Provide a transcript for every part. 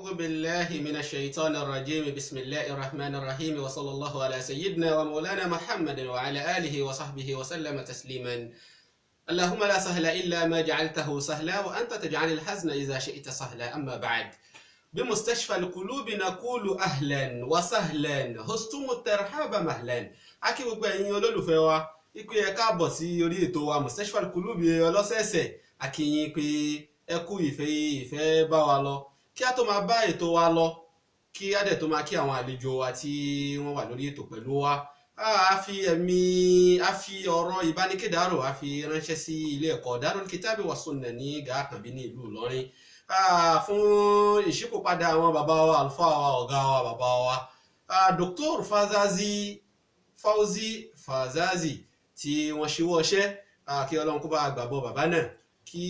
أعوذ بالله من الشيطان الرجيم بسم الله الرحمن الرحيم وصلى الله على سيدنا ومولانا محمد وعلى آله وصحبه وسلم تسليما. اللهم لا سهل إلا ما جعلته سهلا وأنت تجعل الحزن إذا شئت سهلا. أما بعد، بمستشفى القلوب نقول أهلا وسهلا هستم الترحاب مهلا. akí gbogbo ẹ̀yin olólùfẹ́ wa ipe ẹ káàbọ̀ sí orí ètò wa Mustashfa Al-Qulub ọlọ́sẹ̀ẹ̀sẹ̀. A kí yín pé ẹ kú ìfẹ́ bá wa lọ. Kí a tó máa bá ètò wa lọ, kí a dẹ̀ tó máa kí àwọn àlejò wa tí wọ́n wà lórí ètò pẹ̀lú wa, a fi ọ̀rọ̀ ìbánikédàrò a fi ránṣẹ́ sí ilé ẹ̀kọ́ Darul Kitabi wa Sunnah ní Gàákànbí ní ìlú Ìlọrin fún ìṣípòpadà àwọn bàbá wa, àlùfáà wa, ọ̀gá wa, bàbá wa Dr. Fauzi Fazazi tí wọ́n ṣíwọ́ iṣẹ́. Kí Ọlọ́run kó bá gbàbọ̀ bàbá náà, kí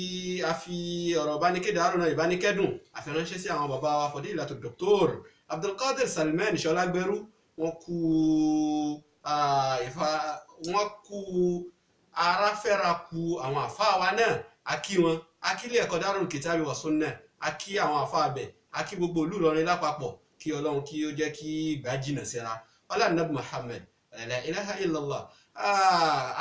a fi ọ̀rọ̀ ìbánikédàrò náà ìbánikẹ́dùn àfiránṣẹ́ sí àwọn bàbá wa Fadilatu Dr. Abdulkadir Salman Ṣọlágbẹ́rú. wọ́n kú aráfẹ́ra kú àwọn àfáà wa náà. A kí wọn, a kí ilé ẹ̀kọ́ Darul Kitabi wa Sunnah, a kí àwọn àfáà bẹ̀, a kí gbogbo ìlú Ìlọrin lápapọ̀. Kí Ọlọ́run kí ó jẹ́ kí ìgbà jìnà síra ọlá Nabi Muhammad la ilaha illallah.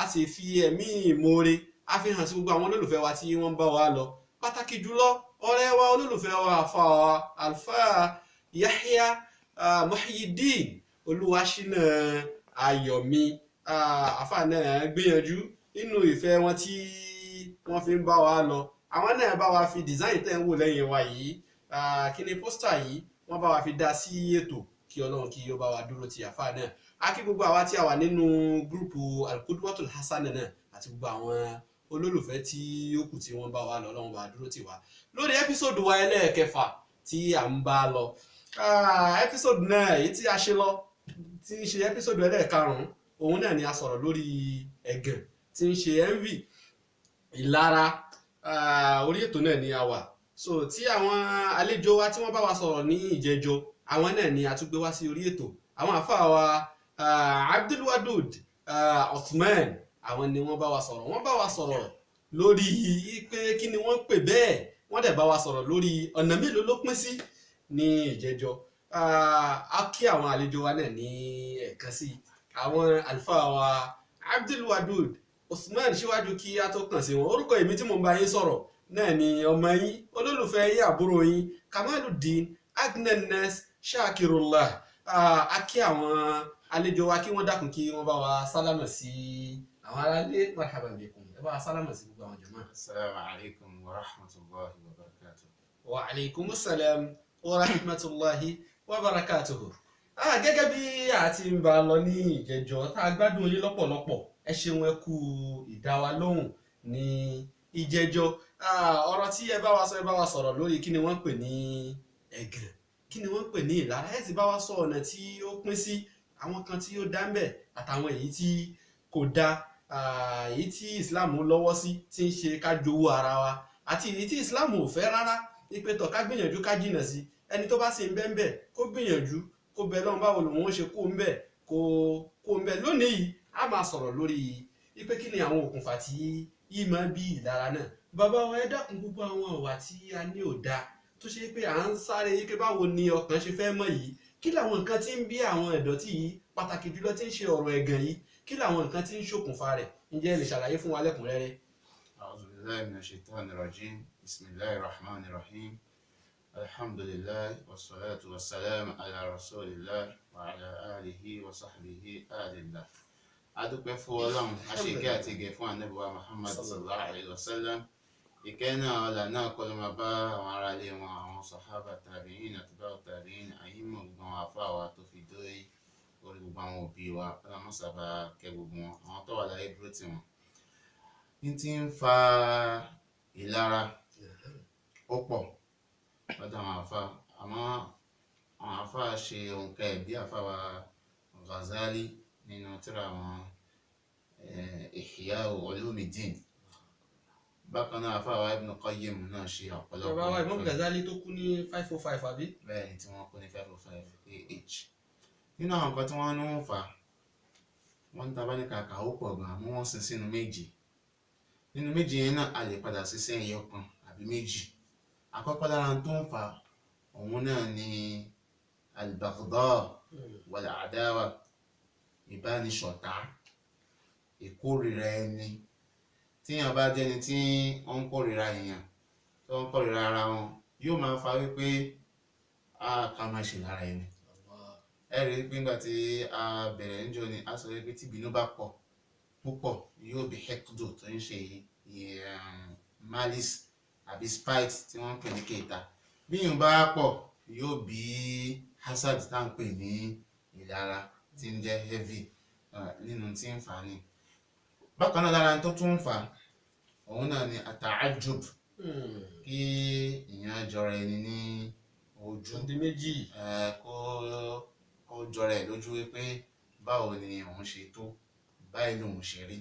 A sì fi ẹ̀mí ìmoore a fi hàn sí gbogbo àwọn olólùfẹ́ wa tí wọ́n bá wa lọ, pàtàkì jùlọ ọ̀rẹ́ wa olólùfẹ́ wa Alfa Yahya Muhyiddin Olúwaṣínà Ayọ̀mí. Àfà náà gbìyànjú nínú ìfẹ́ wọn tí wọ́n fi ń bá wa lọ. Àwọn náà bá wa fi design tẹ́ ń wò lẹ́yìn wa yìí, kí ni pósítà yìí, wọ́n bá wa fi dá sí ètò. Kí Ọlọ́run kí ó bá wa dúró ti àfà náà. A kí gbogbo àwa tí a wà nínú gúrùpù Al-Qudwatul Hasana náà àti gbogbo àwọn olólùfẹ́ tí ó kù tí wọ́n bá wa lọ, Ọlọ́run bá dúró tì wá lórí ẹ́písòdù wa ẹlẹ́ẹ̀kẹfà tí à ń bá lọ. Ẹ́písòdù náà èyí tí a ṣe lọ tí ń ṣe ẹ́písòdù ẹlẹ́ẹ̀karùn-ún, òun náà ni a sọ̀rọ̀ lórí ẹ̀gàn tí ń ṣe envy, ìlara. Orí ètò náà ni a wà. So tí àwọn àlejò wa tí wọ́n bá wa sọ̀rọ̀ ní ìjẹjọ, àwọn náà ni a tún gbé wá sí orí ètò. Àwọn àfáà wa Abdulwadud Uthman, àwọn ni wọ́n bá wa sọ̀rọ̀. Wọ́n bá wa sọ̀rọ̀ lórí pé kí ni wọ́n pè bẹ́ẹ̀, wọ́n dẹ̀ bá wa sọ̀rọ̀ lórí ọ̀nà mélòó ló pín sí ní ìjẹjọ. A kí àwọn àlejò wa náà ní ẹ̀kan sí àwọn àlùfáà wa Abdulwadud Uthman. Síwájú kí a tó kàn sí wọn, orúkọ èmi tí mo ń bá yín sọ̀rọ̀ náà ni ọmọ yín, olólùfẹ́ yín, àbúrò yín, Kamaluddin Agnes Shakirullah. A kí àwọn àlejò wa kí wọ́n dákun kí wọ́n bá wa sálámà sí àwọn aráalé. Marhaban bikum, ẹ bá wa sálámà sí gbogbo àwọn jàmáà. Assalamu alaikum wa rahmatullahi wa barakatuh. Wa alaikum assalam wa rahmatullahi wa barakatuh. Gẹ́gẹ́ bí a ti ń bá lọ ní ìjẹjọ, tá a gbádùn yín lọ́pọ̀lọpọ̀. Ẹ ṣeun, ẹ kú ìdáwalóhùn ní ìjẹjọ. Ọ̀rọ̀ tí ẹ bá wa sọ̀rọ̀ lórí kí ni wọ́n pè ní ẹ̀gàn, kí ni wọ́n pè ní ìlara. Ẹ ti bá wa sọ ọ̀nà tí ó pín sí, àwọn kan tí ó dá ń bẹ̀ àtàwọn èyí tí kò dá, èyí tí Islam lọ́wọ́ sí tí ń ṣe ká jowó ara wa, àti èyí tí Islam ò fẹ́ rárá, ipe tọ̀ ká gbìyànjú ká jìnà sí. Ẹni tó bá sì ń bẹ́ ń bẹ̀ kó gbìyànjú kó bẹ lọ́run báwo lòun ó ṣe kó ń bẹ̀ kó ń bẹ̀. Lónìí yìí a máa sọ̀rọ̀ lórí ipe kí ni àwọn òkùnfà tí yìí máa bí ìlara náà. Bàbá wa, ẹ dákun gbogbo àwọn ìwà tí a ní ò dáa tó ṣe pé à ń sáré yíké báwo ni ọkàn ṣe fẹ́ mọ̀ yìí. Kí làwọn nǹkan tí ń bí àwọn ìdọ̀tí yìí, pàtàkì jùlọ tí ń ṣe ọ̀rọ̀ ẹ̀gàn yìí, kí làwọn nǹkan tí ń ṣokùnfà rẹ̀? Ǹjẹ́ ẹ lè ṣàlàyé fún wa lẹ́kùnrẹ́rẹ́? A'udhu billahi minash shaitanir rajim. Bismillahir rahmanir rahim. Alhamdulillah wassalatu wassalamu ala rasulillah wa ala alihi wa sahbihi adillah. A dúpẹ́ fún Ọlọ́run, a ṣe ìkẹ́ àti ìgẹ̀ fún Ànábì wa Muhammad sallallahu alaihi wasallam. Ìkẹ́ náà, ọlá náà kọ́ ló máa bá àwọn ará ilé wọn, àwọn sàhábà, tàbíìn, atba'u tàbíìn, àyímọ̀ gbogbo àwọn àfáà wa tó fi dórí orí gbogbo àwọn òbí wa. Ọlọ́mọ́sàbà kẹ́ gbogbo wọn, àwọn tó wà láyé dúró tì wọ́n. Ní tí ń fa ìlara ó pọ̀ lọ́dọ̀ àwọn àfáà, àmọ́ àwọn àfáà ṣe òǹkà ẹ̀ bí àfáà wa Ghazali nínú tírà àwọn Ihya Ulumuddin. Bákan náà àfáà wa Ibn Qayyim náà ṣe ọ̀pọ̀lọpọ̀. Bàbá wa Imam Ghazali tó kú ní 505 àbí? Bẹ́ẹ̀ ni, tí wọ́n kú ní 505 AH. Nínú àwọn nǹkan tí wọ́n ń fà, wọ́n ń tabá ní kàkà ó pọ̀ gan, àmọ́ wọ́n sin sínú méjì. Nínú méjì yẹn náà a lè padà sí sẹ́yìn ọ̀kan àbí méjì. Àkọ́kọ́ lára tó ń fà òun náà ni al-baghdha wal-adawa, ìbánisọ̀tá, ìkórìíra ẹni. Tíyàn bá jẹ́ni tí wọ́n ń kórìíra èèyàn, tí wọ́n ń kórìíra ara wọn, yóò máa fa wípé ká máa ṣe lára ẹni. Ẹ rí pé nígbà tí a bẹ̀rẹ̀ níjọ́ ni a sọ wípé tí ìbínú bá pọ̀ púpọ̀ yóò bí hekdo tó ń ṣe malice àbí spite tí wọ́n ń pè ní kẹta. Bí ìyún bá pọ̀ yóò bí hasad tá ń pè ní ìlara tí ń jẹ́ heavy nínú tí ń fà ní. Bákan náà lára tó tún ń fà òun náà ni àtàájùb, kí ìyàn jọra ẹni ní ojú méjì, kó jọra ẹ̀ lójú wípé báwo ni òun ṣe tó, báyìí lòun ṣe rí.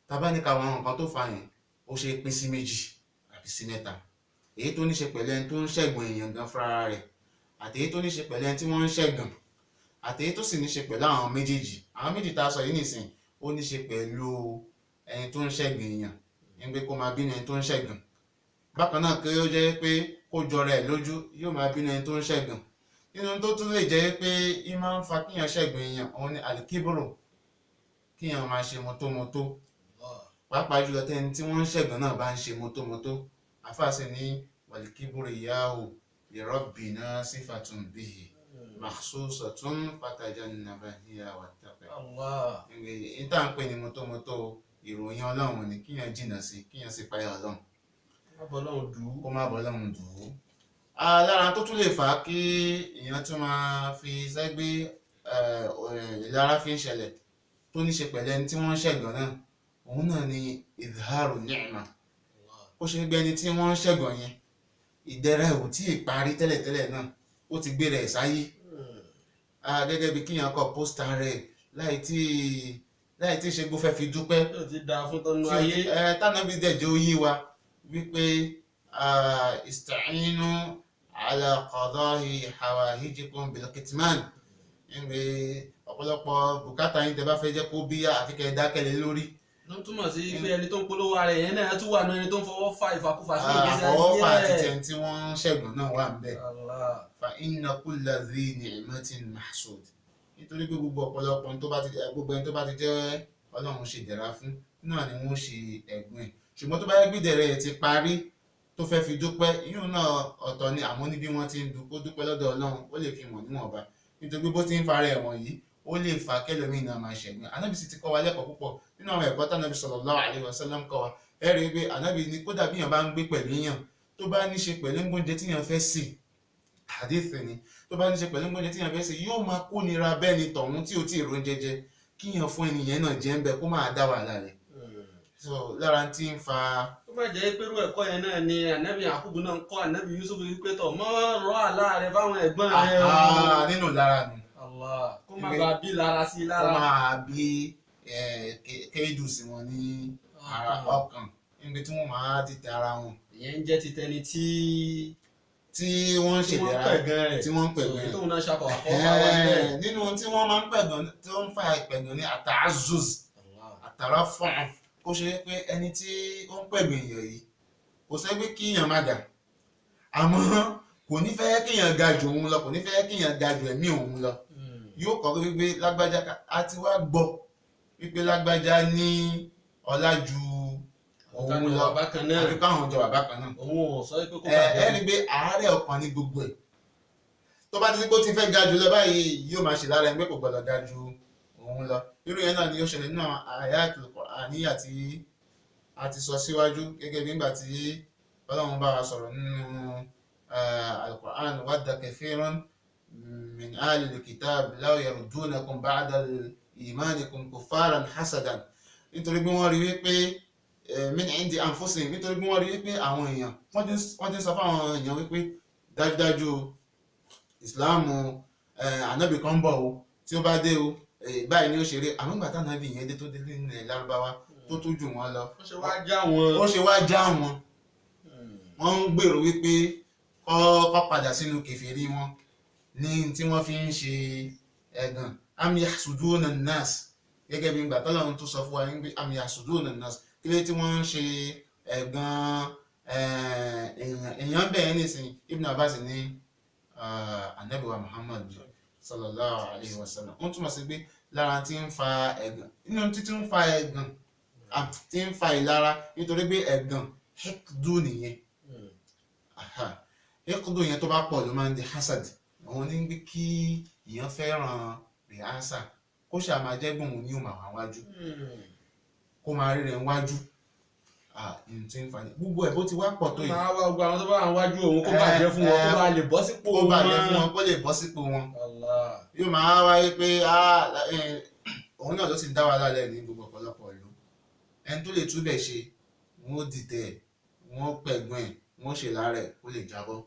Tá bá ní ká àwọn nǹkan tó fà yẹn, ó ṣe pín sí méjì àbí sí mẹ́ta. Èyí tó ní ṣe pẹ̀lú ẹni tó ń ṣẹ̀gàn èèyàn gan fúnra rẹ̀, àti èyí tó ní ṣe pẹ̀lú ẹni tí wọ́n ń ṣẹ̀gàn, àti èyí tó sì ní ṣe pẹ̀lú àwọn méjèèjì. Àwọn méjì tá a sọ yìí nìsín, ó ní ṣe pẹ̀lú ẹni tó ń ṣẹ̀gàn èèyàn, ní pé kó máa bínú ẹni tó ń ṣẹ̀gàn. Bákan náà kí ó jẹ́ pé kó jọra ẹ̀ lójú, yóò máa bínú ẹni tó ń ṣẹ̀gàn. Nínú tó tún lè jẹ́ pé í máa ń fa kíyàn ṣẹ̀gàn èèyàn, òun ni alikibro, kíyàn máa ṣe mọ́tómọ́tó. Pàápàá jùlọ tẹ́ni tí wọ́n ń ṣẹ̀gàn náà bá ń ṣe mọ́tómọ́tó. Àfáà sì ní wal-kibriyahu li rabbina sifatun bihi makhsusatun fatajannaba hiya wattaqi. Ìta ń pè ní mọ́tómọ́tó, ìròyìn Ọlọ́run ni, kíyàn jìnnà sí, kíyàn sì páyà Ọlọ́run. Kó má bọ́ Ọlọ́run dùn ún. Lára tó tún lè fà á kí èèyàn tún máa fi sẹ́gbé ìlara fi ń ṣẹlẹ̀ tó ní ṣe pẹ̀lú ẹni tí wọ́n ń ṣẹ̀gàn náà, òun náà ni izharu ni'ma. Ó ṣe gbé ẹni tí wọ́n ń ṣẹ̀gàn yẹn, ìdẹ̀ra ò tí ì parí tẹ́lẹ̀tẹ́lẹ̀ náà, ó ti gbé rẹ̀ sáyé. Gẹ́gẹ́ bí kíyàn kọ pósítà rẹ̀ láì tí ṣe gbófẹ́ fi dúpẹ́. ó ti dáa fún tọ́nú ayé. Tánàbí dẹ̀jọ́ yé wa wípé ista'inu ala qada'i hawahijikum bil kitman. Ọ̀pọ̀lọpọ̀ bùkátà yín tẹ́ bá fẹ́ jẹ́ kó bíyà àfi kẹ́ dákẹ́lẹ̀ lórí. ló túmọ̀ sí pé ẹni tó ń polówó ara yẹn náà tún wà ní ẹni tó ń fọwọ́ fa ìfàkúfà sí ìgbésí ayé. Àfọwọ́fà àti tẹ̀ tí wọ́n ń ṣẹ̀gàn náà wà níbẹ̀. Fa inna kulla dhi ni'matin mahsud. Nítorí pé gbogbo ọ̀pọ̀lọpọ̀ gbogbo ẹni tó bá ti jẹ́ Ọlọ́run ṣe dẹ̀ra fún náà ni wọ́n ṣe ẹ̀gbọ́n ẹ̀. Ṣùgbọ́n tó bá yẹ gbídẹ̀rẹ̀ ẹ̀ ti parí tó fẹ́ fi dúpẹ́, yíò náà ọ̀tọ̀ ni, àmọ́ ní bí wọ́n ti ń dúpẹ́ lọ́dọ̀ Ọlọ́run, ó lè fi mọ̀ níwọ̀nba. Nítorí bó ti ń fara ẹ̀wọ̀n yìí, ó lè fa kẹ́lòmíì náà máa ṣẹ̀gbọ́n. Ànábì sì ti kọ́ wa lẹ́kọ̀ọ́ púpọ̀ nínú àwọn ẹ̀kọ́ tánàbì sallallahu alaihi wasallam kọ́ wa. Ẹ rí i pé Ànábì ní kódà bí èèyàn bá ń gbé pẹ̀lú èèyàn tó bá ní ṣe pẹ̀lú oúnjẹ tí èèyàn fẹ́ sè, hadith ni, tó bá ní ṣe pẹ̀lú oúnjẹ tí èèyàn fẹ́ sè, yóò máa kó nira bẹ́ẹ̀ ni tọ̀hún tí ò tí ì ro oúnjẹ jẹ, kíyàn fún ẹnìyẹn náà jẹ́ ń bẹ kó máa dá wàhálà rẹ̀. So lára tí ń fa. ó má jẹ́ pé irú ẹ̀kọ́ yẹn náà ni ànábì Yakubu náà ń kọ́ ànábì Yusuf wípé tọ̀ mọ́ rọ́ àlá rẹ fáwọn ẹ̀gbọ́n rẹ. Nínú lára ni. Kó má bàa bí lára sí lára. Kó máa bí kéèdù sí wọn ní ara ọkàn, níbi tí wọ́n máa dìtẹ̀ ara wọn. ìyẹn ń jẹ́ ti tẹni tí wọ́n ń ṣèdẹ̀ra, tí wọ́n ń pẹ̀gàn rẹ̀. tóun náà ṣàkọ̀ àfọ́fà wá bẹ́ẹ̀. Nínú tí wọ́n máa ń pẹ̀gàn, tí ó ń fa ìpẹ̀gàn ní àtàzùz, àtàràfọ̀n. Ó ṣe pé ẹni tí ó ń pẹ̀gàn èèyàn yìí kò sẹ́ pé kíyàn má ga, àmọ́ kò ní fẹ́ kíyàn ga jù òun lọ, kò ní fẹ́ kíyàn ga jù ẹ̀mí òun lọ. Yóò kọ́ wípé lágbájá, a ti wá gbọ́ wípé lágbájá ní ọlá ju òun lọ, àbí káwọn jọ bàbá kan náà. òun ò sọ pé kó bàjẹ́. Ẹni pé àárẹ̀ ọkàn ní gbogbo ẹ̀. Tó bá ti ní kó ti fẹ́ ga jù lọ báyìí, yóò máa ṣe lára ẹni pé kò gbọdọ̀ ga ju òun lọ. Irú yẹn náà ni ó ṣẹlẹ̀ nínú àyátul Qur'aniyya tí a ti sọ síwájú, gẹ́gẹ́ bí nígbà tí Ọlọ́run bá wa sọ̀rọ̀ nínú al-Qur'an, wadda kathirun min ahlil kitab law yaruddunakum ba'da imanikum kuffaran hasadan. Nítorí bí wọ́n rí wípé min indi anfusihim, nítorí bí wọ́n rí wípé àwọn èèyàn wọ́n ti ń sọ fáwọn èèyàn wípé dájúdájú ìsìláàmù ànábì kan bọ̀ o, tí ó bá dé o báyìí ni ó ṣe rí. Àmọ́ ìgbà táwọn ànábì yẹn dé tó dé nílẹ̀ Lárúbáwá tó tún jù wọ́n lọ, ó ṣe wá já wọn. Wọ́n ń gbèrò wípé kọ́ padà sínú kèfèrí wọn ní tí wọ́n fi ń ṣe ẹ̀gàn. Am yahsuduna an-nas, gẹ́gẹ́ bí ìgbà tọ́lọ́run tó sọ fún wa wípé am yahsuduna an-nas, kí lé tí wọ́n ń ṣe ẹ̀gàn èèyàn bẹ́ẹ̀ nísìn. Ibn Abbas ní Ànábì wa Muhammad sallallahu alayhi wa sallam. Wọ́n túmọ̀ sí pé lára tí ń fa ẹ̀gàn inú títí ń fa ẹ̀gàn tí ń fa ìlara nítorí pé ẹ̀gàn hekdu nìyẹn. Hekdu yẹn tó bá pọ̀ ló máa ń di hasad. Àwọn ní gbé kí èèyàn fẹ́ràn rìhásà kó ṣáà máa jẹ́ gbòmù ní òmà àwọn wájú kó máa rí rẹ̀ wájú ní tí ń fa ní gbogbo ẹ̀ bó ti wá pọ̀ tó yìí. máa wá gbogbo àwọn tó bá wà wájú òun kó bàjẹ́ fún wọn kó bá lè bọ́ sípò wọn. kó bàjẹ́ fún wọn kó lè bọ́ sípò wọn. Yóò máa wáyé pé òun náà ló sì ń dá wa lálẹ́ ní gbogbo ọ̀pọ̀lọpọ̀ ìlú. Ẹni tó lè túbẹ̀ ṣe wọn ó dìtẹ̀ wọn ó pẹ̀gbọ́n ẹ̀ wọn ó ṣe láàrẹ̀ kó lè jábọ́.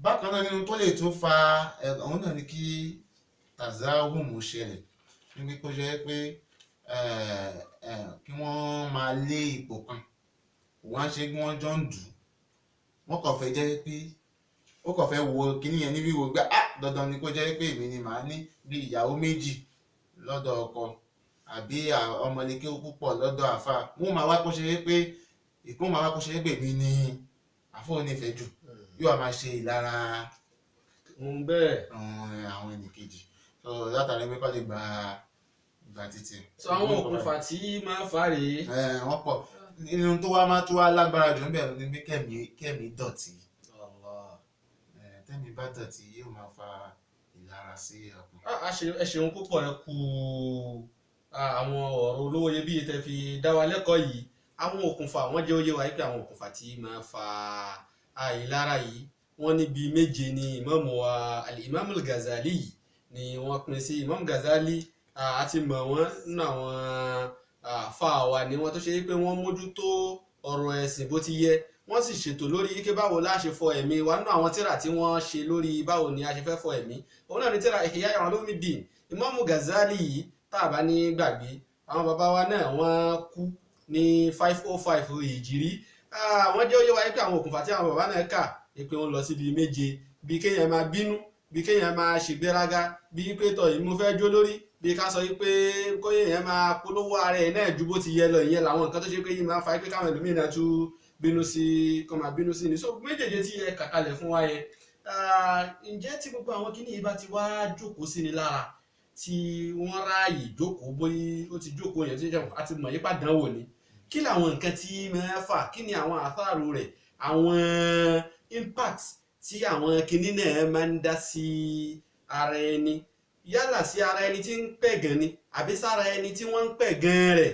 Bákan náà nínú tó lè tún fa òun náà ni kí tazahum ṣẹlẹ̀ níbi kó jẹ́ pé kí wọ́n máa lé ipò kan wọ́n á ṣe bí wọ́n jọ ń dù wọ́n kàn fẹ́ jẹ́ pé ó kàn fẹ́ wo kíní yẹn ní wíwo gbá dandan ni kó jẹ́ pé èmi ni màá ní bí ìyàwó méjì lọ́dọ̀ ọkọ àbí ọmọléke púpọ̀ lọ́dọ̀ àfà wọ́n máa wá kó ṣe pé ìkún máa wá kó ṣe pé èmi ni àfọ onífẹ̀ẹ́ jù yóò máa ṣe ìlara bẹ́ẹ̀ àwọn ẹnìkejì so látàrí pé kọ́ lè gba títì. so àwọn òkùnfà tí máa fà rèé. wọ́n pọ̀ nínú tó wá máa tó wá lágbára jù ń bẹ̀rù ni pé kẹ́mi dọ̀tí tẹ́mi bá dọ̀tí yóò máa fa ìlara sí ọkàn. ẹ ṣeun púpọ̀ ẹ kú àwọn ọ̀rọ̀ olówó iyebíye tẹ́ fi dá wa lẹ́kọ̀ọ́ yìí àwọn òkùnfà wọ́n jẹ́ ó yé wa pé àwọn òkùnfà tí máa fa ìlara yìí wọ́n níbi méje ni ìmáàmù wa al-Imam al-Ghazali yìí ni wọ́n pín sí. Imam Ghazali àti mọ̀ wọ́n nínú àwọn àfáà wa ni wọ́n tó ṣe pé wọ́n mójútó ọ̀rọ̀ ẹ̀sìn bó ti yẹ wọ́n sì ṣètò lórí ike báwo la ṣe fọ ẹ̀mí wa nínú àwọn tírà tí wọ́n ṣe lórí báwo ni a ṣe fẹ́ fọ ẹ̀mí òun náà ni tírà Ihya Ulumuddin. Imam Ghazali yìí tá a bá ní gbàgbé àwọn bàbá wa náà wọ́n kú ní 505 Hijri. Wọ́n jẹ́ ó yé wa pé àwọn òkùnfà tí àwọn bàbá náà kà pé wọ́n lọ síbi méje bí kéèyàn máa bínú bí kéèyàn máa ṣègbéraga bí pé tọ̀ yìí mo fẹ́ jó lórí bí ká sọ pé kóyèyàn máa polówó ara ẹ̀ náà ju bó ti yẹ lọ ìyẹn làwọn nǹkan tó ṣe pé yìí máa fa pé káwọn ẹlòmíràn tún bínú sí kọ́ máa bínú sí ni. So méjèèjì tí ẹ kàkalẹ̀ fún wa yẹn ǹjẹ́ tí gbogbo àwọn kíní yìí bá ti wá jókòó sí ni lára tí wọ́n ráàyè jókòó bóyá ó ti jókòó yẹn tó jẹ́ àti mọ̀ yípa dánwò ni kí làwọn nǹkan tí máa fà kí ni àwọn àtàrò rẹ̀ àwọn impact tí àwọn kíní náà máa ń dá sí ara ẹni yálà sí ara ẹni tí ń pẹ̀gàn ni àbí sára ẹni tí wọ́n ń pẹ̀gàn rẹ̀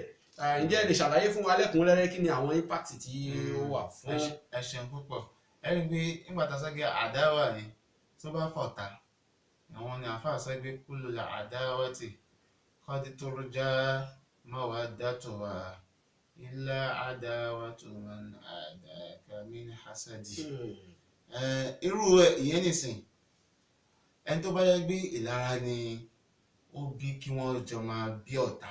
ǹjẹ́ lè ṣàlàyé fún wa lẹ́kùnrẹ́rẹ́ kí ni àwọn impact tí ó wà fún. ẹ ṣeun púpọ̀ ẹni pé nígbà tá a sọ́gẹ́ àdáwà ni tó bá fọ̀tá àwọn ni àfáà sọ́gẹ́ kúlù àdáwà tì kọ́dí tó rújá mawaddatuha illa adawatu man adaka min hasadi. Irú ìyẹn nìsín ẹni tó bá yẹ gbé ìlara ni ó bí kí wọ́n jọ máa bí ọ̀tá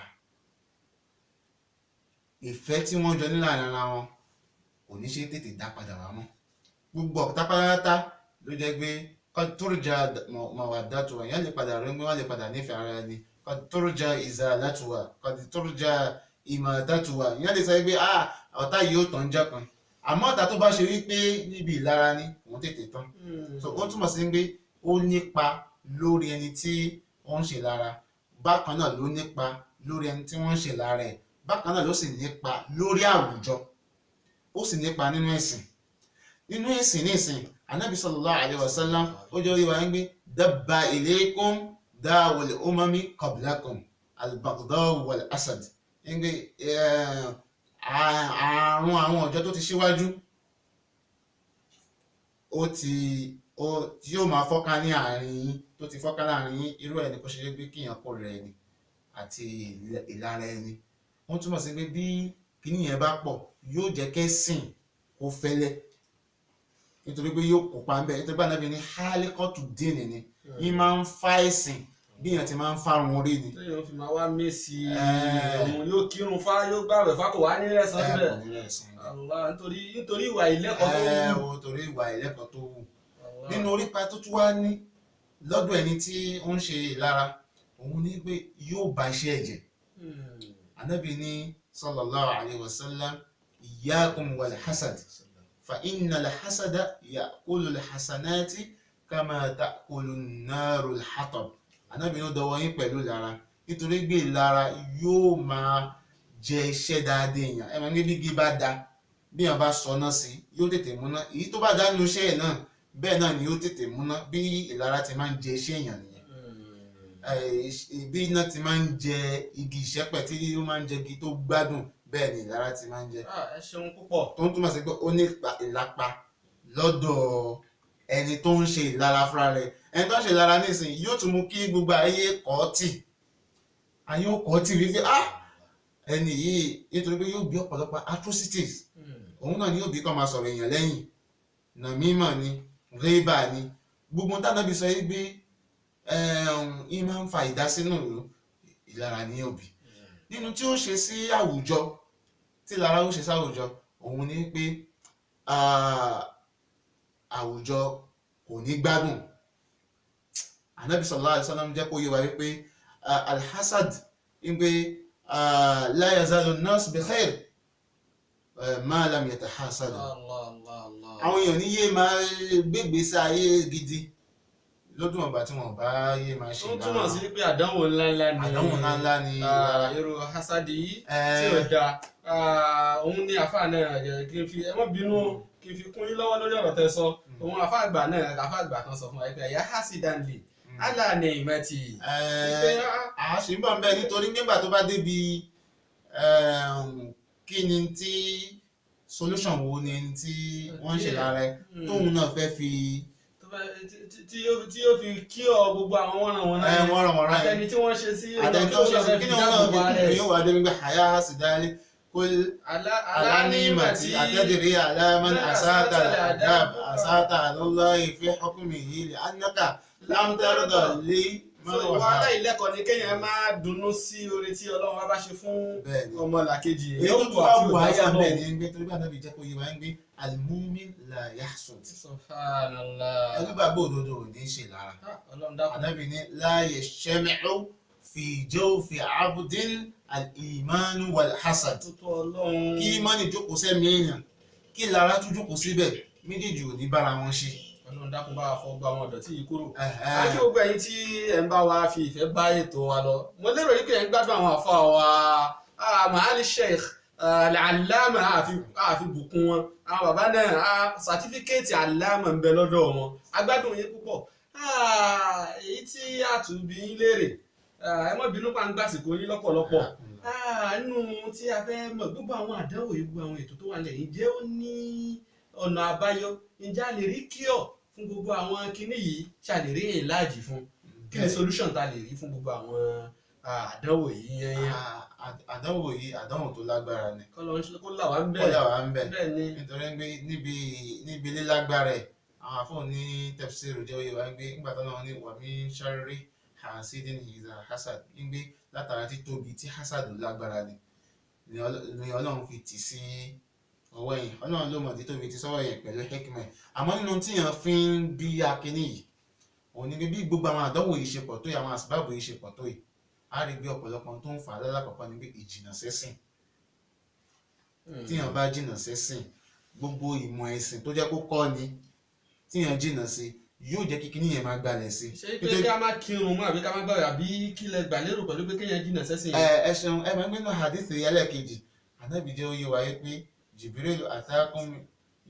ìfẹ́ tí wọ́n jọ nílà ara wọn kò ní ṣe tètè dá padà wá mọ́ gbogbo ọ̀tá pátá ló jẹ́ pé kọ́tòròjà mawaddatuha èèyàn lè padà rẹ́ wọ́n lè padà nífẹ̀ẹ́ ara ẹni kọ́tòròjà izalatuha kọ́tòròjà imadatuha èèyàn lè sọ pé ọ̀tá yìí ó tàn jẹ́ kan àmọ́ ọ̀tá tó bá ṣe wípé níbi ìlara ni òun tètè tán so ó túmọ̀ sí pé ó nípa lórí ẹni tí ó ń ṣe lára bákan náà ló nípa lórí ẹni tí wọ́n ń ṣe lára ẹ̀ bákan náà ló sì nípa lórí àwùjọ ó sì nípa nínú ẹ̀sìn nísìn anábì sallallahu alaihi wasallam ó jẹ́ orí wa ń gbé dabba ilaykum da'wal umami qablakum al-baghdha wal asad ń gbé àrùn àwọn ọjọ́ tó ti ṣíwájú tí yóò máa fọ́ká ní àárín yín tó ti fọ́ká láàrin yín irú ẹni kó ṣe é gbé kíyàn kó rẹ̀ ẹni àti ìlara ẹni wọ́n túmọ̀ sí pé bí kíní yẹn bá pọ̀ yóò jẹ́ kẹ́sìn kó fẹ́lẹ́ nítorí pé yóò kópa ń bẹ̀ nítorí pé Ànábì ní hálíkọ́tù dínì ni yín máa ń fa ẹ̀sìn bí èèyàn ti máa ń fárun orí ni. lẹ́yìn fi máa wá mẹ́sì òun yóò kírun fá yóò gbàwẹ̀ fá kò wá ní ẹ̀san bẹ́ẹ̀ nítorí ìwà ìlẹ́kọ̀ọ́ tó wù. torí ìwà ìlẹ́kọ̀ọ́ tó wù. nínú orípa tó tún wá ní lọ́dọ̀ ẹni tí ó ń ṣe ìlara òun ní pé yóò ba iṣẹ́ ẹ̀jẹ̀. Ànábì ní sallallahu alaihi wasallam iyyakum wal hasad fa inna al hasada ya'kulu al hasanati kama ta'kulu an-naru al-hatab ànábì ní ó dọwọ́ yín pẹ̀lú ìlara nítorí gbé ìlara yóò máa jẹ iṣẹ́ dáadé èèyàn ẹ máa ní bí igi bá da bí èèyàn bá sọná sí yóò tètè múná èyí tó bá dá nínú iṣẹ́ ẹ̀ náà bẹ́ẹ̀ náà ni yóò tètè múná bí ìlara ti máa ń jẹ iṣẹ́ èèyàn nìyẹn bí iná ti máa ń jẹ igi ìṣẹ́pẹ̀ tí ó máa ń jẹ igi tó gbádùn bẹ́ẹ̀ ni ìlara ti máa ń jẹ. ẹ ṣeun púpọ̀. tó ń túmọ̀ sí pé ó ní ìlapa lọ́dọ̀ ẹni tó ń ṣe ìlara fúnra rẹ̀ ẹni tó ń ṣe ìlara nísìnyí yóò tún mú kí gbogbo ayé kọ́ tì ayé ó kọ́ tì wípé ẹni yìí nítorí pé yóò bí ọ̀pọ̀lọpọ̀ atrocities òun náà ni yóò bí kọ́ máa sọ̀rọ̀ èèyàn lẹ́yìn nàmímà ni rébà ni gbogbo tánàbí sọ yìí gbé yìí máa ń fa ìdásínú ìlara ní òbí nínú tí ó ṣe sí àwùjọ tí ìlara ó ṣe sí àwùjọ òun ni pé àwùjọ kò ní gbádùn Ànábì sallallahu alaihi wasallam jẹ́ kó yé wa wípé alhassad wípé la yazalu an-nas bi khair ma lam yatahasadu àwọn èèyàn ní yé máa gbégbèsè ayé gidi lọ́dún ọ̀gbà tí wọ́n bá yé máa ṣe ìlara. ó túmọ̀ sí pé àdánwò ńláńlá ni èrò hasadi yìí tí ò da òun ní àfáà náà kí n fi ẹ má bínú kí n fi kún yín lọ́wọ́ lórí ọ̀rọ̀ tẹ́ sọ òun àfáà àgbà kan sọ fún wa pé ẹ̀yà hasidanli alani ìmẹ́tì. àṣì ń bọ̀ ń bẹ́ẹ̀ nítorí nígbà tó bá débi kí ni tí solution wo ni tí wọ́n ń ṣe lára ẹ tóun náà fẹ́ fi tí ó fi kí ọ gbogbo àwọn wọ́nranwọ̀nran àtẹni tí wọ́n ṣe sí àtẹni tó ṣe sí kí ni wọ́n náà fi yóò wá débi pé àyà àsìdálé kul alanimati atadri ala man asata al-adab asata alallahi fi hukmihi li annaka lam tarda li wàhálà ìlẹ́kọ̀ọ́ ni kéèyàn máa dunnú sí oore tí Ọlọ́run bá ṣe fún ọmọlàkejì èyí tó bá wù àyà bẹ́ẹ̀ ni gbé torí bá náà bí jẹ́ kó yé wa ń gbé al-mu'min la yahsud. Subhanallah. ẹgbẹ́ òdodo ò ní ṣe lára Ànábì ní la yajtami'u fi jawfi 'abdin al-iman wal-hasad kí ìmánì jókòó sẹ́mi èèyàn kí lára tún jókòó síbẹ̀ méjèèjì ò ní bára wọn ṣe. Ọlọ́run dákun bá wa fọ gba àwọn ọ̀dọ́ tí yìí kúrò. Àti gbogbo ẹ̀yin tí ẹ̀ ń bá wa fi ìfẹ́ bá ètò wa lọ. Mo lérò yìí pé ẹ̀ ń gbádùn àwọn àfa wa Maali Sheikh Al-Allama àfi bùkún wọn. Àwọn bàbá náà sàtífíkẹ́ẹ̀tì Allama ń bẹ lọ́dọ̀ wọn. Agbádùn yín púpọ̀. Èyí tí àtúbí yín léèrè ẹ má bínú pa ń gbàsìkò yín lọ́pọ̀lọpọ̀. Nínú tí a fẹ́ mọ̀ gbogbo àwọn àdánwò yìí gbogbo àwọn ètò tó wà lẹ́yìn jẹ́ ó ní ọ̀nà àbáyọ ǹjẹ́ a lè rí kíọ̀ fún gbogbo àwọn kinní yìí ṣàlè rí ìlàjì fún kí ni solution ta lè rí fún gbogbo àwọn àdánwò yìí yẹn. àdánwò yìí àdánwò tó lágbára ni. kó là wá ń bẹ̀ bẹ́ẹ̀ ni nítorí pé níbi lílágbára ẹ̀ àwọn afọ́n ní tafsir jẹ́ oyè wa ń gbé nígbà tó náà ní wàmí sharri hasidin iza hasad ń gbé látara títóbi tí hasad lágbára ni Ọlọ́run fi tì sí ọwọ́ yẹn Ọlọ́run ló mọ̀ tí tóbi ti sọ́wọ́ yẹn pẹ̀lú hekima àmọ́ nínú tí yẹn fi ń bí akíní yìí òun ni bí gbogbo àwọn àdánwò yìí ṣe pọ̀ tó yìí àwọn àsìbáàbò yìí ṣe pọ̀ tó yìí á rí bí ọ̀pọ̀lọpọ̀ tó ń fà á lọ́lákọ̀ọ́kọ́ ni bí ìjìnà sẹ́sìn tíyàn bá jìnà sẹ́sìn gbogbo ìmọ̀ ẹ̀sìn tó jẹ́ kó kọ́ ni tíyàn jìnà sí yóò jẹ́ kí kíní yẹn máa gbalẹ̀ sí. ṣé pé ká má kírun mọ́ àbí ká má gbàgbé àbí kí lẹ gbà lérò pẹ̀lú pé kéèyàn jìnà sẹ́sìn. ẹ ṣeun ẹ máa ń gbénu hadithi ẹlẹ́ẹ̀kejì Ànábì jẹ́ ó yé wa pé Jibrilu atakum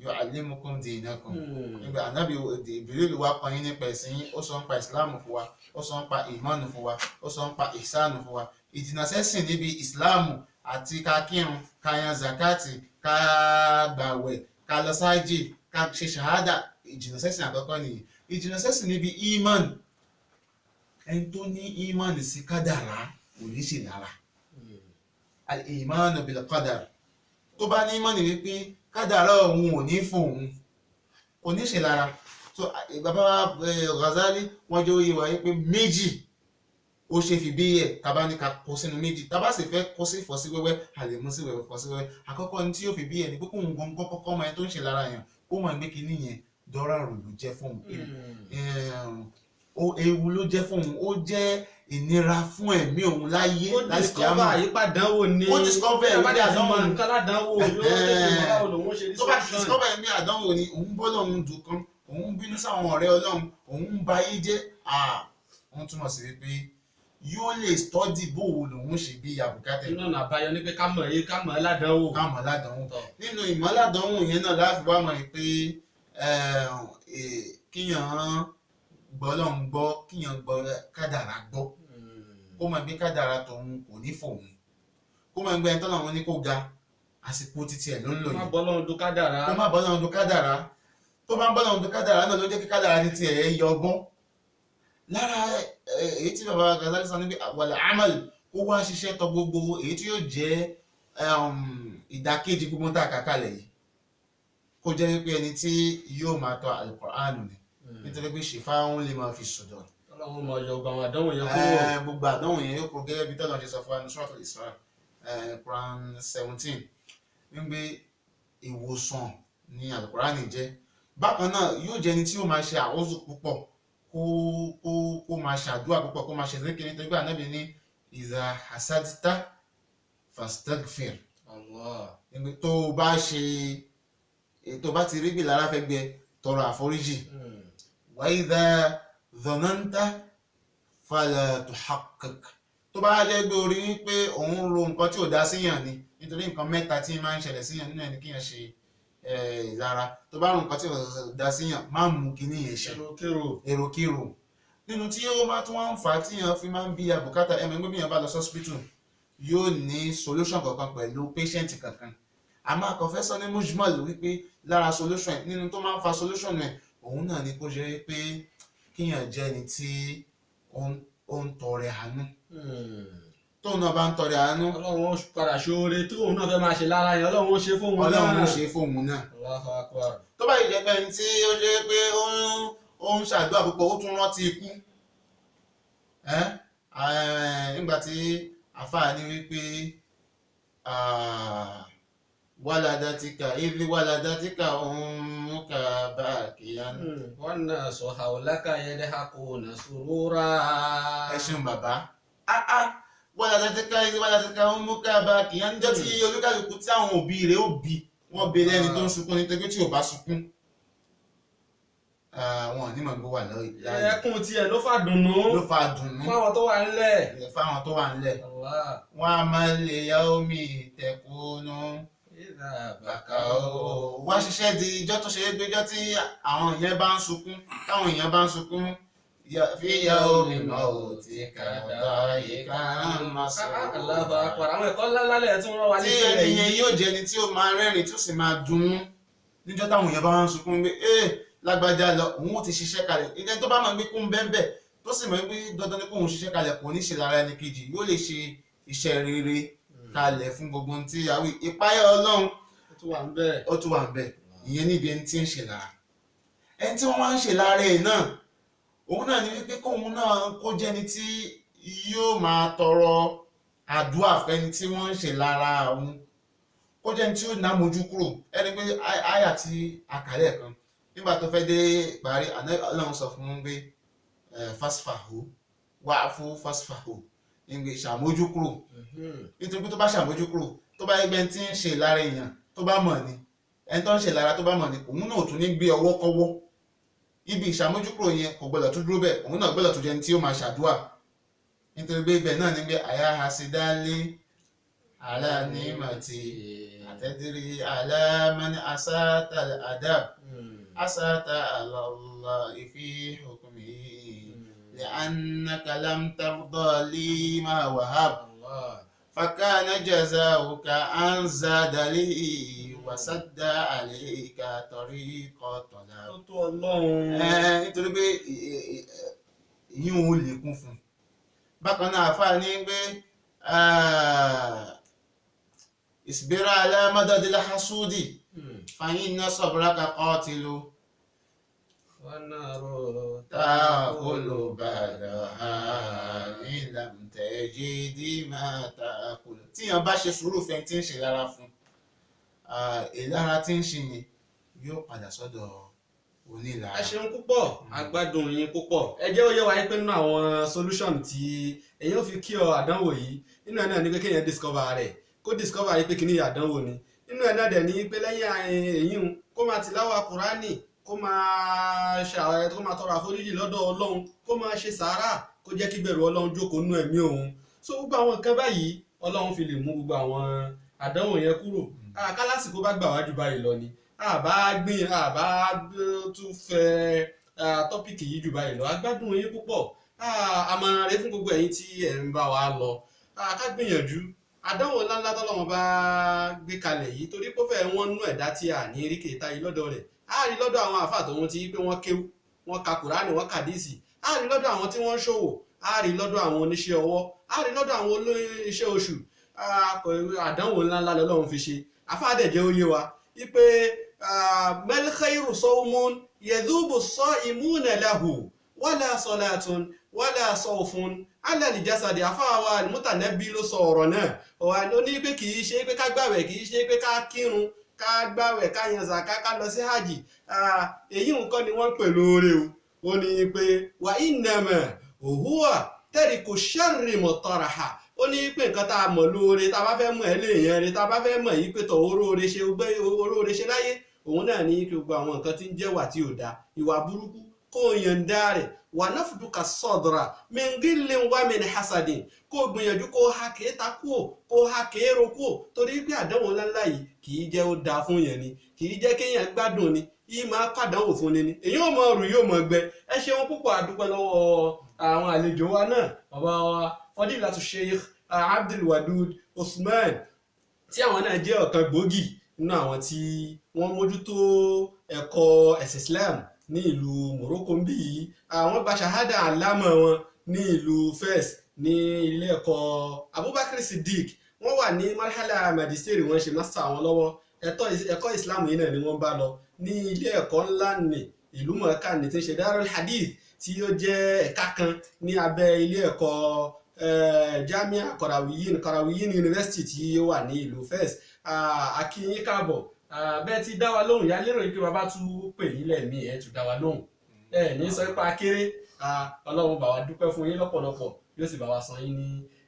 yu'allimukum dinakum nígbà Ànábì Jibrilu wá kọ́ yín nípa ẹ̀sìn yín ó sọ ń pa ìsìláàmù fún wa ó sọ ń pa ìmánu fún wa ó sọ ń pa ìsánù fún wa ìjìnà sẹ́sìn níbi ìsìláàmù àti ká kírun ká yan zakati ká gbàwẹ̀ ká lọ sáájì ká ṣe ṣàhádà ìjìnà sẹ́sìn àkọ́kọ́ nìyí ìjìnà sẹ́sìn níbi ìmánu ẹni tó ní ìmánu sí kádàrá kò ní ṣe lára al-imanu bil qadar tó bá ní mọ́ni wípé kádàrá òun ò ní fún òun kò ní ṣe lára so bàbá Ghazali wọ́n jẹ́ oyè wa wípé méjì ó ṣe fi bí ẹ̀ tàbá ní ká kó sínú méjì tàbá sì fẹ́ kó sí fọ́ sí wẹ́wẹ́ a lè mú sí wẹ́wẹ́ fọ́ sí wẹ́wẹ́ àkọ́kọ́ ní tí yóò fi bí ẹ̀ ní pé kóun gan kọ́kọ́ ọmọ yẹn tó ń ṣe lára yẹn ó máa gbé kinní yẹn dọ́rà rò ló jẹ́ fóun ewu ló jẹ́ fóun ó jẹ́ ìnira fún ẹ̀mí òun láyé láti discover àyípadánwò ní ó discover ẹ̀mí àdánwò nǹkan ládánwò yóò tètè mọ́ báwo lòun ṣe rí tó bá discover ẹ̀mí àdánwò ni òun bọ́ lọ́run dùn kan òun bínú sáwọn ọ̀rẹ́ Ọlọ́run, òun ń ba ayé jẹ́, wọ́n túmọ̀ sí wípé yóò lè stọ́dì bóòwò lòun ṣe bí àbùkátẹ̀. nínú ọ̀nà àbáyọ ní pé ká mọ̀ ládánwò. ká mọ̀ ládánwò. nínú ìmọ̀ ládánwò yẹn náà láti wá mọ̀ pé kíyàn gbọ́ Ọlọ́run gbọ́, kíyàn gbọ́ kádàrá gbọ́, kó mọ̀ pé kádàrá tòun kò ní fòun, kó mọ̀ pé tọ́lọ́run ní kó ga àsìkò títí ẹ̀ ló ń lò yìí. má bọ́ Ọlọ́run du kádàrá. tó má bọ́ Ọlọ́run du kádàrá, tó bá ń bọ́ Ọlọ́run du kádàrá náà ló jẹ́ kí kádàrá ní tiẹ̀ yọ ọgbọ́n. lára èyí tí bàbá Ghazali sọ ní pé wàlẹ̀ amal, kó wá ṣiṣẹ́ tọ gbogbo èyí tí yóò jẹ́ ìdàkejì gbogbo tá a kà kalẹ̀ yìí, kó jẹ́ wípé ẹni tí yóò máa tọ Al-Qur'an ni, nítorí pé ṣìfáhùn lè máa fi sùdọ̀. Ọlọ́run mọ̀ yọ àwọn àdánwò yẹn kúrò. gbogbo àdánwò yẹn yóò kó gẹ́gẹ́ bí tọ́lọ́ ṣe sọ fún wa ní Suratul Isra Quran 17 wípé ìwòsàn ni Al-Qur'an jẹ́. bákan náà yóò jẹ́ ẹni tí yóò máa ṣe àwọ́zù púpọ̀, kó máa ṣàdúrà púpọ̀, kó máa ṣe zikiri, nítorí pé Ànábì ní iza hasadta fastaghfir. tó bá ti rí bí lára fẹ́ gbẹ, tọrọ àforíjì. wa idha dhananta fala tuhaqqiq. tó bá jẹ́ gbé orí wípé òun ro nǹkan tí ò dá síyàn ni, nítorí nǹkan mẹ́ta tí máa ń ṣẹlẹ̀ síyàn nínú ẹni kíyàn ṣe ìlara. tó bá ro nǹkan tí ò dá síyàn, má mú kíní yẹn ṣe èròkérò. nínú tí ó máa tún wá ń fà á tíyàn fi máa ń bí àbùkátà ẹ̀mọ́ gbé yàn bá lọ sọ́spítù, yóò ní solution kankan pẹ̀lú patient kankan. àmọ́ àkọ́fẹ́sọ ní mujmal wípé lára solution nínú tó máa ń fa solution rẹ̀, òun náà ni kó jẹ́ pé kíyàn jẹ́ ẹni tí ó ń tọrẹ àánú. tóun náà bá ń tọrẹ àánú, Ọlọ́run ó padà ṣoore tí òun náà fẹ́ máa ṣe lára yẹn, Ọlọ́run ó ṣe fóun náà. Ọlọ́run ó ṣe fóun náà. Allahu Akbar. tó bá yìí jẹ́ pé ẹni tí ó jẹ́ pé ó ń ṣàdúrà púpọ̀, ó tún rántí ikú. nígbà tí àfáà ní wípé waladatika idh waladatika ummuka bakiyan. wannasu hawlaka yadhakuna surura. ẹ ṣeun bàbá. waladatika idh waladatika ummuka bakiyan, níjọ́ tí olúkàlùkù tí àwọn òbí rẹ̀ ó bí, wọ́n bí lẹ́ni tó ń sunkún, nítorí tí ò bá sunkún wọn ní mọ̀ gbó wà láyé. ẹkún tiẹ̀ ló fà dùnnú fáwọn tó wà nílẹ̀. wọ́n a máa lè yá omi ìtẹ̀kùnú bàkà ó. wá ṣiṣẹ́ di ijọ́ tó ṣe é gbéjọ́ tí àwọn èèyàn bá ń sunkún, táwọn èèyàn bá ń sunkún fi yá omi mọ́ ò tí kàdá ìka máa sọ. Allahu Akbar. àwọn ẹ̀kọ́ lálẹ́ tí wọ́n rán wa ní tí ẹnìyẹn yóò jẹ́ ẹni tí ó máa rẹ́rìn tí ó sì máa dunnú níjọ́ táwọn èèyàn bá ń sunkún pé lágbájá lọ, òun ó ti ṣiṣẹ́ kalẹ̀. ìdẹ́ni tó bá máa gbé kún bẹ́ẹ̀ tó sì mọ̀ pé dandan ní kóun ṣiṣẹ́ kalẹ̀, kò ní ṣe lára ẹni kejì, yóò lè ṣe iṣẹ́ rere kalẹ̀ fún gbogbo ohun tí àwí. ìpáyà Ọlọ́run ó tún wà ń bẹ̀, ìyẹn níbi ẹni tí ń ṣe lára. ẹni tí wọ́n wá ń ṣe lára ẹ̀ náà, òun náà ní wípé kóun náà kó jẹ́ ẹni tí yóò máa tọrọ àdúrà fẹ́ni tí wọ́n ń ṣe lára òun, kó jẹ́ ẹni tí ó ná mojú kúrò. ẹni pé àyà tí àkàlẹ̀ kan nígbà tó fẹ́ dé parí, Ọlọ́run sọ fún un pé fasfahu wa'fu fasfahu, nígbà ṣàmójú kúrò. nítorí pé tó bá ṣàmójú kúrò, tó bá ẹgbẹ́ tí ń ṣe lára èèyàn tó bá mọ̀ ni, ẹni tó ń ṣe lára tó bá mọ̀ ni, òun náà tún ní gbé ọwọ́ kọ́wọ́. ibi ìṣàmójú kúrò yẹn kò gbọdọ̀ tún dúró bẹ́ẹ̀, òun náà gbọdọ̀ tún jẹ́ ẹni tí ó máa ṣàdúà. nítorí pé ibẹ̀ náà ní pé àyà hasidálé alánímọ̀tì àtẹ́dírí alámẹ́ni asátà adab asátà alọ́lá ìfí hukmi li'annaka lam tarda li ma wahab fakana jazauka an zada li wasadda alayka tariqa talab. nítorí pé yíò ó lè kún fún. bákan náà àfáà ní pé isbir ala madad al-hasudi fa inna sabraka qatilu ta'kulu ba'daha in lam tajidi ma ta'kulu. tíyàn bá ṣe sùúrù fẹ́ tí ń ṣe lára fún, ìlara tí ń ṣe yẹn yóò padà sọ́dọ̀ onílara. ẹ ṣeun púpọ̀, agbádùn yín púpọ̀. ẹ jẹ́ ó yé wa pé nínú àwọn solution tí èyàn fi kí ọ àdánwò yìí, nínú ẹ̀ náà ní pé kéèyàn discover rẹ̀, kó discover yìí pé kí ní àdánwò ni. nínú ẹ̀ náà dẹ̀ ní pé lẹ́yìn èyí kó máa tìláwà Kùránì, kó máa ṣàwẹ̀ kó máa tọrọ àforíjì lọ́dọ̀ ọlọ́run kó máa ṣe sàárà kó jẹ́ kí bẹ̀rù ọlọ́run jókòó nú ẹ̀mí òun so gbogbo àwọn nǹkan báyìí ọlọ́run fi lè mú gbogbo àwọn àdánwò yẹn kúrò kálásìkò bá gbà wájú báyìí lọ ni àbá tún fẹ́ tọ́pìkì yìí jù báyìí lọ agbádùn yín púpọ̀ àmọ̀ràn rẹ fún gbogbo ẹ̀yin tí ẹ̀ ń bá wa lọ ká gbìyànjú àdánwò ńláńlá tọ́lọ́run bá gbé kalẹ̀ yìí torí pé ó fẹ́ wọ́n nú ẹ̀dá tí a ní rí kèéta yìí lọ́dọ̀ rẹ̀ á rí lọ́dọ̀ àwọn àfáà tòun ti pé wọ́n kéwú wọ́n ka kùránì wọ́n ka díìsì á rí lọ́dọ̀ àwọn tí wọ́n ń ṣòwò á rí lọ́dọ̀ àwọn oníṣẹ́ ọwọ́ á rí lọ́dọ̀ àwọn oníṣẹ́ oṣù àdánwò ńláńlá lọ́lọ́run fi ṣe àfáà dẹ̀ jẹ́ ó yé wa wípé mal khayru sawmun yadhubu as-sa'imuna lahu wala salatun wala sawfun ala al-jasadi àfáà wa Al-Mutanabbi ló sọ ọ̀rọ̀ náà ó ní pé kì í ṣe pé ká gbàwẹ̀ kì í ṣe pé ká kírun ká gbàwẹ̀ ká yan zàká ká lọ sí hajj èyí nǹkan ni wọ́n ń pè lóore o ó ní pé wa innama huwa tariku sharri mutaraha ó ní pé nǹkan tá a mọ̀ lóore tá a bá fẹ́ mọ̀ ẹ́ léèyàn rẹ tá a bá fẹ́ mọ̀ yí pé tọ̀ oróore ṣe láyé òun náà ní kí gbogbo àwọn nǹkan tí ń jẹ́ wà tí ò dáa ìwà burúkú kó o yànda rẹ̀ wà nafduka sadra min ghillin wa min hasadin kó o gbìyànjú kó o ha kéèta kúò kó o ha kéèrò kúò torí pé àdánwò ńláńlá yìí kì í jẹ́ ó dáa fún yẹn ni kì í jẹ́ kéèyàn gbádùn ni yìí máa pàdánwò fún ni èyí ò mọ ọrùn yóò mọ gbẹ ẹ ṣeun púpọ̀ àdúpẹ́ lọ́wọ́ àwọn àlejò wa náà bàbá wa Fadilatu Sheikh Abdul Wadud Usman tí àwọn náà jẹ́ ọ̀kan gbòógì nínú àwọn tí wọ́n mójútó ẹ̀kọ́ ẹ̀sìn Islam ní ìlú Morocco bí yìí àwọn gba ṣahada alámọ̀ wọn ní ìlú Fes ní ilé ẹ̀kọ́ Abubakar Siddiq wọ́n wà ní marhala magisteri wọ́n ṣe master wọn lọ́wọ́ ẹ̀kọ́ Islam yìí náà ni wọ́n bá lọ ní ilé ẹ̀kọ́ ńlá ní ìlú mọ̀ọ́ká ní tí ń ṣe Darul Hadith tí ó jẹ́ ẹ̀ka kan ní abẹ́ ilé ẹ̀kọ́ Jamia Qarawiyyin University tí ó wà ní ìlú Fes akínyín káàbọ̀ bẹ́ẹ̀ ti dá wa lóhùn yá lérò pé bàbá tún pè yín lẹ́ẹ̀mí ẹ̀ tún dá wa lóhùn ní sọ pé akéré Ọlọ́run bá wa dúpẹ́ fún yín lọ́pọ̀lọpọ̀ yóò sì bá wa san yín ní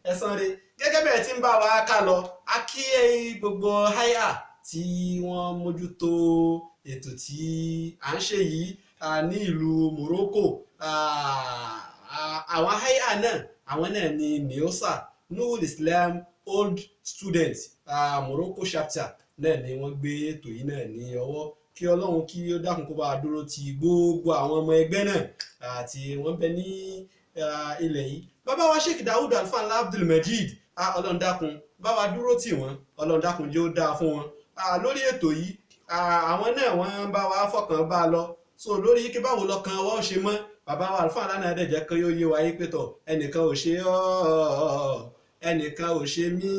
ẹ̀san rẹ̀ gẹ́gẹ́ bẹ́ẹ̀ tí ń bá wa ká lọ a kí gbogbo háyà tí wọ́n mójútó ètò tí à ń ṣe yìí ní ìlú Morocco àwọn háyà náà àwọn náà ni NIOSA Nurul Islam Old Students Morocco chapter náà ni wọ́n gbé ètò yìí náà ní ọwọ́ kí Ọlọ́run kí ó dákun kó bá a dúró ti gbogbo àwọn ọmọ ẹgbẹ́ náà àti wọ́n bẹ ní ilẹ̀ yìí bàbá wa Sheikh Daud Alfanla Abdul Majid Ọlọ́run dákun bá wa dúró tì wọ́n Ọlọ́run dákun jẹ́ ó dáa fún wọn lórí ètò yìí àwọn náà wọ́n bá wa fọkàn bá a lọ so lórí kí báwo lọ́kàn wa ó ṣe mọ́ bàbá wa Alfanla náà dẹ̀ jẹ́ kí ó yé wa yí pé tọ̀ ẹnìkan ò ṣe ọ́ ẹnìkan ò ṣe mí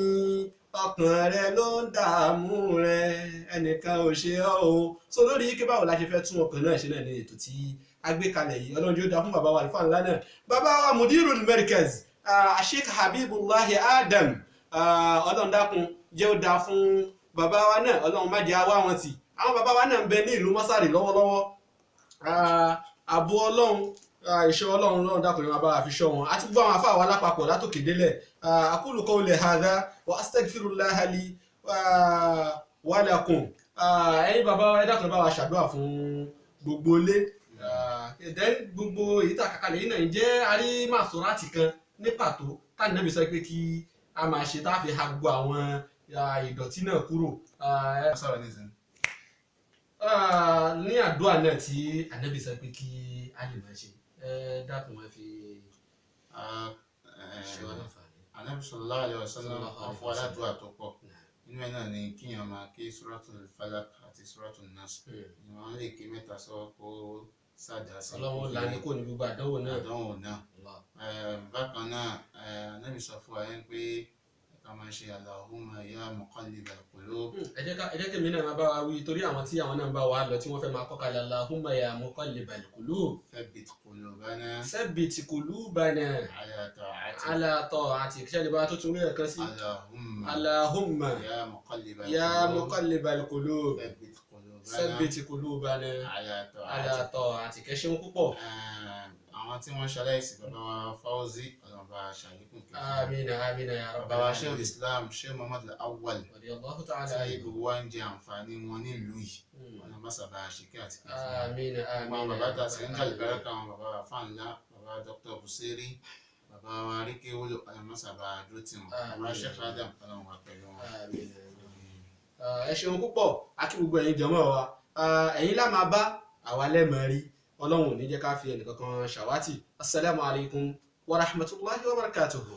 ọkàn rẹ ló ń dààmú rẹ ẹnìkan ò ṣe ọ́ o so lórí kí báwo la ṣe fẹ́ tún ọkàn náà ṣe náà ní ètò tí a gbé kalẹ̀ yìí Ọlọ́run yóò dá fún bàbá wa Alfanla náà bàbá wa Mudirul Markaz Sheikh Habibullahi Adam Ọlọ́run dákun jẹ́ ó dá fún bàbá wa náà Ọlọ́run má jẹ́ àwa wọn tì àwọn bàbá wa náà ń bẹ ní ìlú Mọ́sárì lọ́wọ́lọ́wọ́ ààbò Ọlọ́run ìṣọ́ Ọlọ́run dákun ní wọn bá fi ṣọ́ wọn àti gbogbo àwọn afáwà lápapọ̀ látòkè délẹ̀ aqulu qawli hadha wa astaghfirullaha li wa lakum ẹ̀yin bàbá wa ẹ dákun bá wa ṣàdúrà fún gbogbo ilé then gbogbo èyí tà kàkàlẹ̀ yìí náà jẹ́ arí màsúrátì kan ní pàtó táà Nábì sọ pé kí a máa ṣe tá a fi ha gbogbo àwọn ìdọ̀tí náà kúrò ní àdúrà náà tí Ànábì sọ pé kí a lè máa ṣe dákun wọn fi ṣe wọn láǹfààní. Ànábì sallallahu alaihi wasallam fún aládùúgbò tó pọ̀ nínú ẹ̀ náà ni kíyàn máa ké Suratul Falaq àti Suratul Nas ìwọ̀n lè ké mẹ́ta sọ kó sáàdá sí Ọlọ́run là ní kò ní gbogbo àdánwò náà. Bákan náà Ànábì sọ fún wa yẹn pé ká máa ṣe Allahumma ya muqallibal qulub. ẹ jẹ́ kí èmi náà máa bá wa wí torí àwọn tí àwọn náà ń bá wa lọ tí wọ́n fẹ́ máa kọ́kàlẹ̀ Allahumma ya muqallibal qulub. Thabbit qulubana. Thabbit qulubana. ala ta'atik ṣẹ́ni bá tó tún rí ẹ̀kan sí. Allahumma ya muqallibal qulub. Thabbit qulubana. ala ta'atik ẹ ṣeun púpọ̀. Àwọn àwọn tí wọ́n ṣaláìsí bàbá wa Fawzi ọlọ́mọba ṣàlékún kẹfì àmín àmín ya bàbá rabbal wa alamin. Sheikh Islam Sheikh Muhammad Al-Awwal radiyallahu ta'ala tí anhu. gbogbo wa ń jẹ àǹfààní wọn nílùú yìí ọlọ́mọba sábà ṣìkẹ́ àti kẹfì àmín àwọn àmín bàbá tá a sì ń jàlè bẹ́rẹ̀ kan àwọn bàbá fáńlá bàbá Dr. Busiri bàbá wa Aríkéwòlò ọlọ́mọba sábà dúró tì wọn bàbá Sheikh Adam ọlọ́mọba pẹ̀lú wọn. àmín. ẹ ṣeun púpọ̀ akí gbogbo ẹ̀yin jọmọ́ wa ẹ̀yin lá máa bá àwa lẹ́mọ̀ rí ọlọ́run ò ní jẹ́ ká fi ẹnìkankan ṣàwátì. Assalamu alaikum wa rahmatullahi wa barakatuhu.